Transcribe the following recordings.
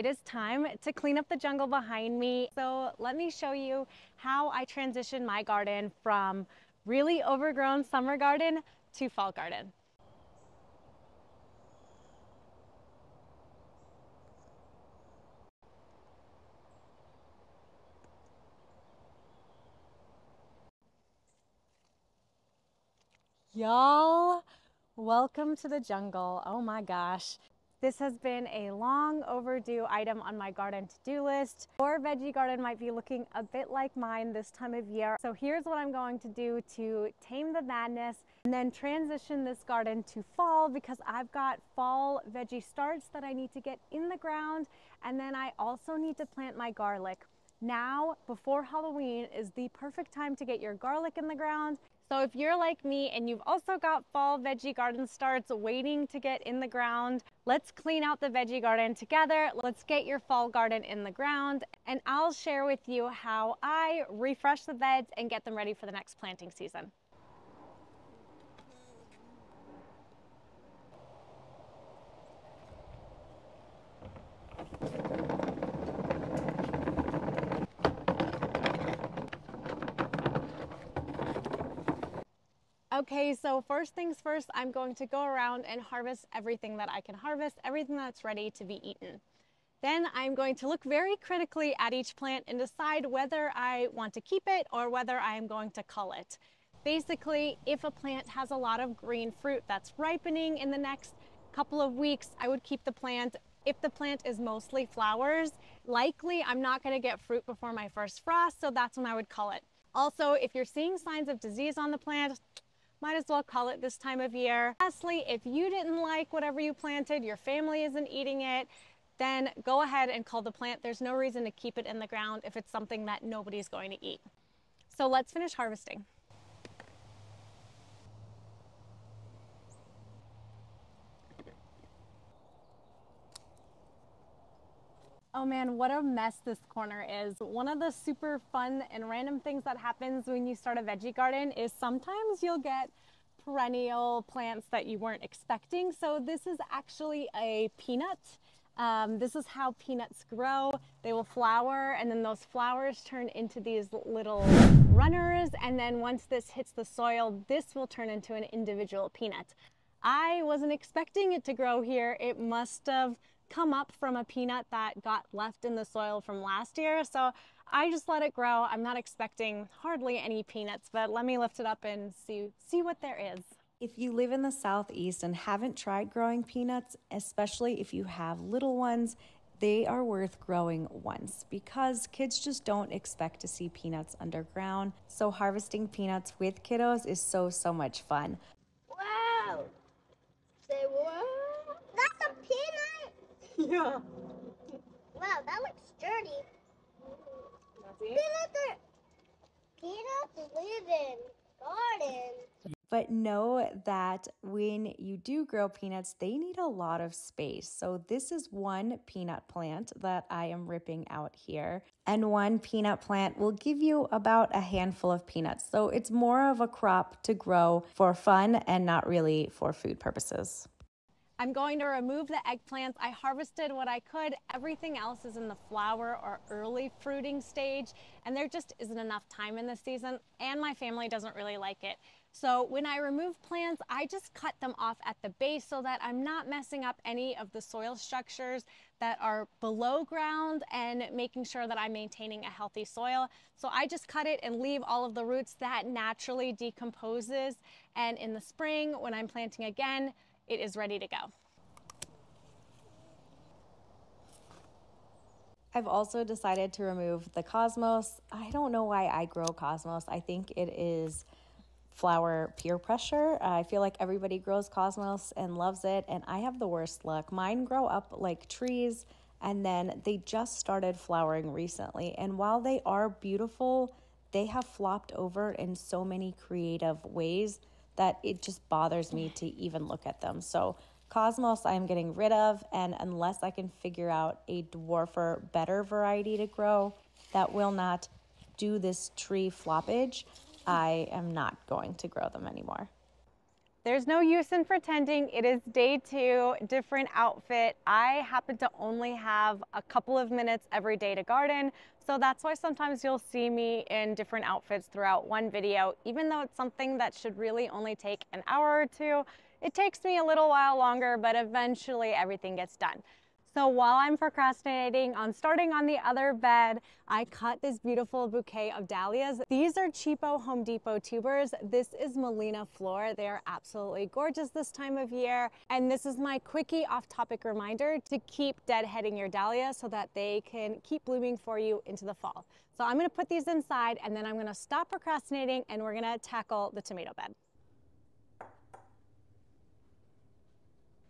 it is time to clean up the jungle behind me. So let me show you how I transition my garden from really overgrown summer garden to fall garden. Y'all, welcome to the jungle. Oh my gosh. This has been a long overdue item on my garden to-do list. Your veggie garden might be looking a bit like mine this time of year. So here's what I'm going to do to tame the madness and then transition this garden to fall, because I've got fall veggie starts that I need to get in the ground. And then I also need to plant my garlic. Now, before Halloween, is the perfect time to get your garlic in the ground. So if you're like me and you've also got fall veggie garden starts waiting to get in the ground, let's clean out the veggie garden together. Let's get your fall garden in the ground, and I'll share with you how I refresh the beds and get them ready for the next planting season. Okay, so first things first, I'm going to go around and harvest everything that I can harvest, everything that's ready to be eaten. Then I'm going to look very critically at each plant and decide whether I want to keep it or whether I am going to cull it. Basically, if a plant has a lot of green fruit that's ripening in the next couple of weeks, I would keep the plant. If the plant is mostly flowers, likely I'm not going to get fruit before my first frost, so that's when I would cull it. Also, if you're seeing signs of disease on the plant, might as well cull it this time of year. Lastly, if you didn't like whatever you planted, your family isn't eating it, then go ahead and cull the plant. There's no reason to keep it in the ground if it's something that nobody's going to eat. So let's finish harvesting. Oh man, what a mess this corner is. One of the super fun and random things that happens when you start a veggie garden is sometimes you'll get perennial plants that you weren't expecting. So this is actually a peanut. This is how peanuts grow. They will flower, and then those flowers turn into these little runners. And then once this hits the soil, this will turn into an individual peanut. I wasn't expecting it to grow here. It must have come up from a peanut that got left in the soil from last year. So I just let it grow. I'm not expecting hardly any peanuts, but let me lift it up and see what there is. If you live in the Southeast and haven't tried growing peanuts, especially if you have little ones, they are worth growing once, because kids just don't expect to see peanuts underground. So harvesting peanuts with kiddos is so much fun. Wow! Say what? That's a peanut? Yeah. Wow, that looks sturdy. Peanuts live in gardens. But know that when you do grow peanuts, they need a lot of space. So this is one peanut plant that I am ripping out here. And one peanut plant will give you about a handful of peanuts. So it's more of a crop to grow for fun and not really for food purposes. I'm going to remove the eggplants. I harvested what I could. Everything else is in the flower or early fruiting stage, and there just isn't enough time in this season, and my family doesn't really like it. So when I remove plants, I just cut them off at the base so that I'm not messing up any of the soil structures that are below ground and making sure that I'm maintaining a healthy soil. So I just cut it and leave all of the roots. That naturally decomposes, and in the spring when I'm planting again, it is ready to go. I've also decided to remove the cosmos. I don't know why I grow cosmos. I think it is flower peer pressure. I feel like everybody grows cosmos and loves it, and I have the worst luck. Mine grow up like trees, and then they just started flowering recently. And while they are beautiful, they have flopped over in so many creative ways that it just bothers me to even look at them. So cosmos I'm getting rid of, and unless I can figure out a dwarfer, better variety to grow that will not do this tree floppage, I am not going to grow them anymore. There's no use in pretending. It is day 2, different outfit. I happen to only have a couple of minutes every day to garden, so that's why sometimes you'll see me in different outfits throughout one video. Even though it's something that should really only take an hour or two, it takes me a little while longer, but eventually everything gets done. So while I'm procrastinating on starting on the other bed, I cut this beautiful bouquet of dahlias. These are cheapo Home Depot tubers. This is Melina Flor. They are absolutely gorgeous this time of year. And this is my quickie off-topic reminder to keep deadheading your dahlias so that they can keep blooming for you into the fall. So I'm gonna put these inside and then I'm gonna stop procrastinating and we're gonna tackle the tomato bed.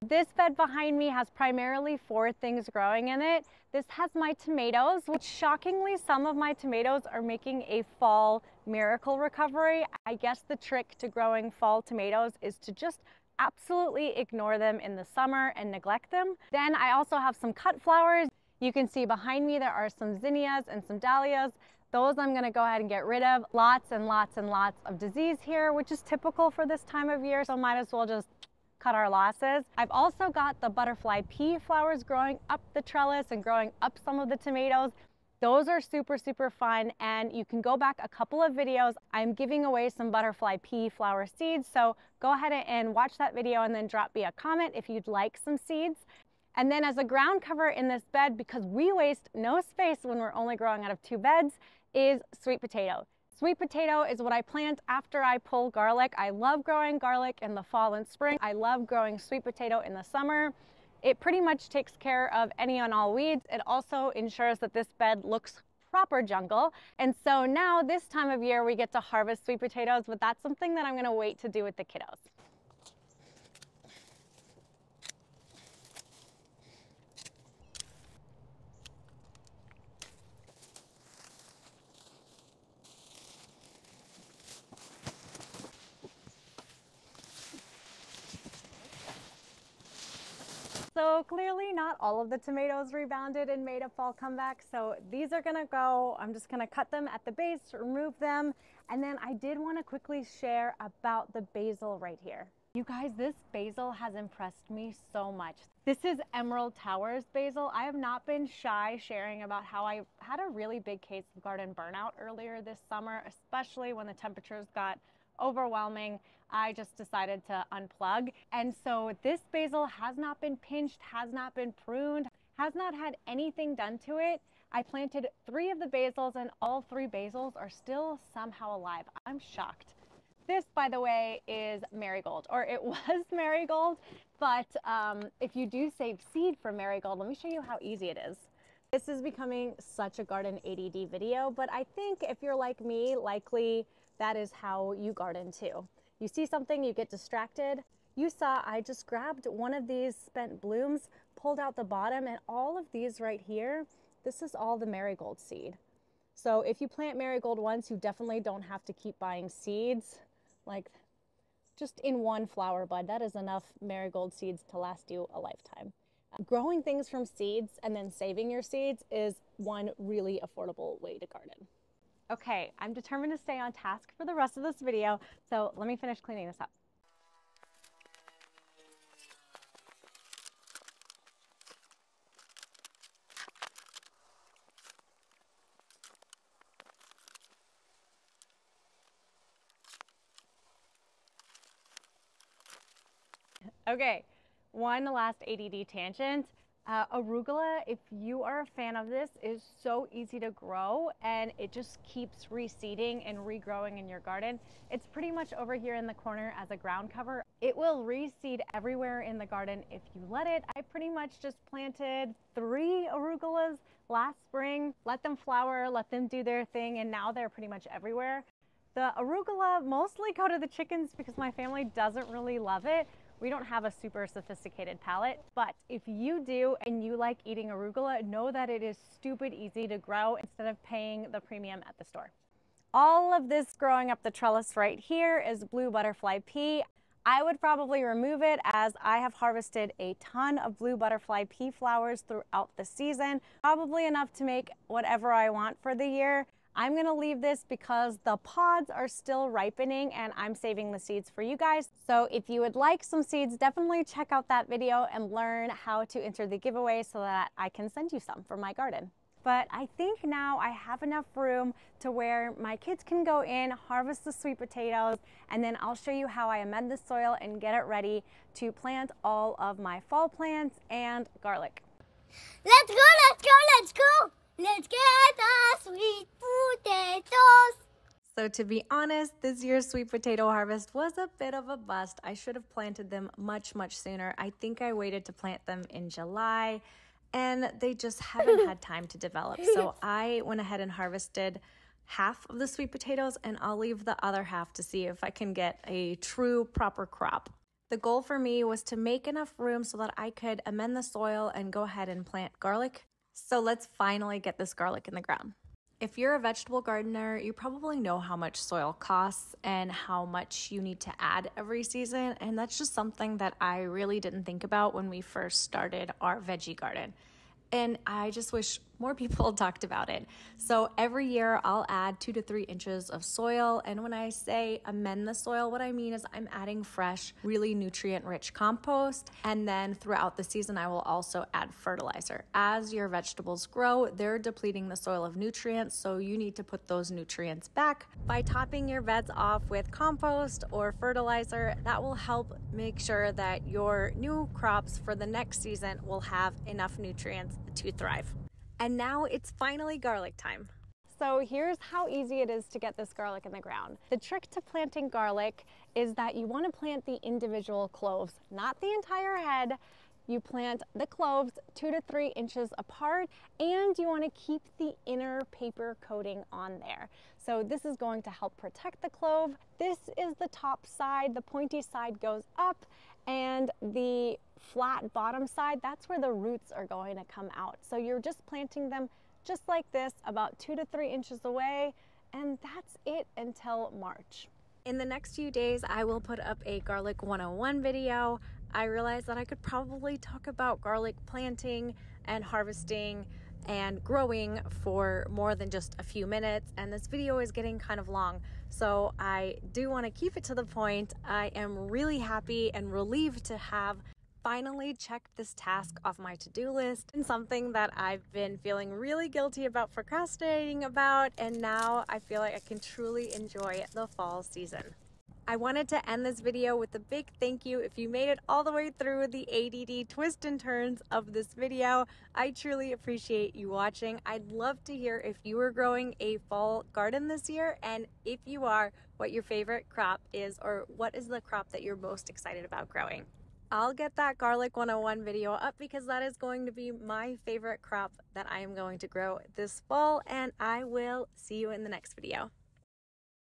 This bed behind me has primarily 4 things growing in it. This has my tomatoes, which shockingly some of my tomatoes are making a fall miracle recovery. I guess the trick to growing fall tomatoes is to just absolutely ignore them in the summer and neglect them. Then I also have some cut flowers. You can see behind me there are some zinnias and some dahlias. Those I'm gonna go ahead and get rid of. Lots and lots and lots of disease here, which is typical for this time of year, so might as well just cut our losses. I've also got the butterfly pea flowers growing up the trellis and growing up some of the tomatoes. Those are super, super fun, and you can go back a couple of videos. I'm giving away some butterfly pea flower seeds, so go ahead and watch that video and then drop me a comment if you'd like some seeds. And then as a ground cover in this bed, because we waste no space when we're only growing out of 2 beds, is sweet potato. Sweet potato is what I plant after I pull garlic. I love growing garlic in the fall and spring. I love growing sweet potato in the summer. It pretty much takes care of any and all weeds. It also ensures that this bed looks proper jungle. And so now this time of year we get to harvest sweet potatoes, but that's something that I'm gonna wait to do with the kiddos. So clearly not all of the tomatoes rebounded and made a fall comeback. So these are gonna go, I'm just gonna cut them at the base, remove them. And then I did wanna quickly share about the basil right here. You guys, this basil has impressed me so much. This is Emerald Towers basil. I have not been shy sharing about how I had a really big case of garden burnout earlier this summer, especially when the temperatures got overwhelming. I just decided to unplug. And so this basil has not been pinched, has not been pruned, has not had anything done to it. I planted 3 of the basils and all 3 basils are still somehow alive. I'm shocked. This, by the way, is marigold, or it was marigold, but if you do save seed for marigold, let me show you how easy it is. This is becoming such a garden ADD video, but I think if you're like me, likely that is how you garden too. You see something, you get distracted. You saw I just grabbed one of these spent blooms, pulled out the bottom, and all of these right here, this is all the marigold seed. So if you plant marigold once, you definitely don't have to keep buying seeds. Like just in one flower bud, that is enough marigold seeds to last you a lifetime. Growing things from seeds and then saving your seeds is one really affordable way to garden. Okay, I'm determined to stay on task for the rest of this video, so let me finish cleaning this up. Okay, one last ADD tangent. Arugula, if you are a fan of this, is so easy to grow and it just keeps reseeding and regrowing in your garden. It's pretty much over here in the corner as a ground cover. It will reseed everywhere in the garden if you let it. I pretty much just planted 3 arugulas last spring, let them flower, let them do their thing, and now they're pretty much everywhere. The arugula mostly go to the chickens because my family doesn't really love it. We don't have a super sophisticated palate, but if you do and you like eating arugula, know that it is stupid easy to grow instead of paying the premium at the store. All of this growing up the trellis right here is blue butterfly pea. I would probably remove it as I have harvested a ton of blue butterfly pea flowers throughout the season, probably enough to make whatever I want for the year. I'm gonna leave this because the pods are still ripening and I'm saving the seeds for you guys. So if you would like some seeds, definitely check out that video and learn how to enter the giveaway so that I can send you some for my garden. But I think now I have enough room to where my kids can go in, harvest the sweet potatoes, and then I'll show you how I amend the soil and get it ready to plant all of my fall plants and garlic. Let's go, let's go, let's go. Let's get the sweet potatoes. So to be honest, this year's sweet potato harvest was a bit of a bust. I should have planted them much sooner. I think I waited to plant them in July and they just haven't had time to develop. So I went ahead and harvested half of the sweet potatoes and I'll leave the other half to see if I can get a true proper crop. The goal for me was to make enough room so that I could amend the soil and go ahead and plant garlic. So let's finally get this garlic in the ground. If you're a vegetable gardener, you probably know how much soil costs and how much you need to add every season. And that's just something that I really didn't think about when we first started our veggie garden. And I just wish more people talked about it. So every year I'll add 2 to 3 inches of soil. And when I say amend the soil, what I mean is I'm adding fresh, really nutrient-rich compost. And then throughout the season, I will also add fertilizer. As your vegetables grow, they're depleting the soil of nutrients. So you need to put those nutrients back by topping your beds off with compost or fertilizer. That will help make sure that your new crops for the next season will have enough nutrients to thrive. And now it's finally garlic time. So here's how easy it is to get this garlic in the ground. The trick to planting garlic is that you want to plant the individual cloves, not the entire head. You plant the cloves 2 to 3 inches apart, and you want to keep the inner paper coating on there. So this is going to help protect the clove. This is the top side. The pointy side goes up, and the flat bottom side, that's where the roots are going to come out. So you're just planting them just like this, about 2 to 3 inches away, and that's it until March. In the next few days, I will put up a Garlic 101 video. I realized that I could probably talk about garlic planting and harvesting and growing for more than just a few minutes, and this video is getting kind of long, so I do want to keep it to the point. I am really happy and relieved to have finally checked this task off my to-do list, and something that I've been feeling really guilty about procrastinating about, and now I feel like I can truly enjoy the fall season. I wanted to end this video with a big thank you if you made it all the way through the ADD twists and turns of this video. I truly appreciate you watching. I'd love to hear if you are growing a fall garden this year, and if you are, what your favorite crop is, or what is the crop that you're most excited about growing. I'll get that Garlic 101 video up because that is going to be my favorite crop that I am going to grow this fall, and I will see you in the next video.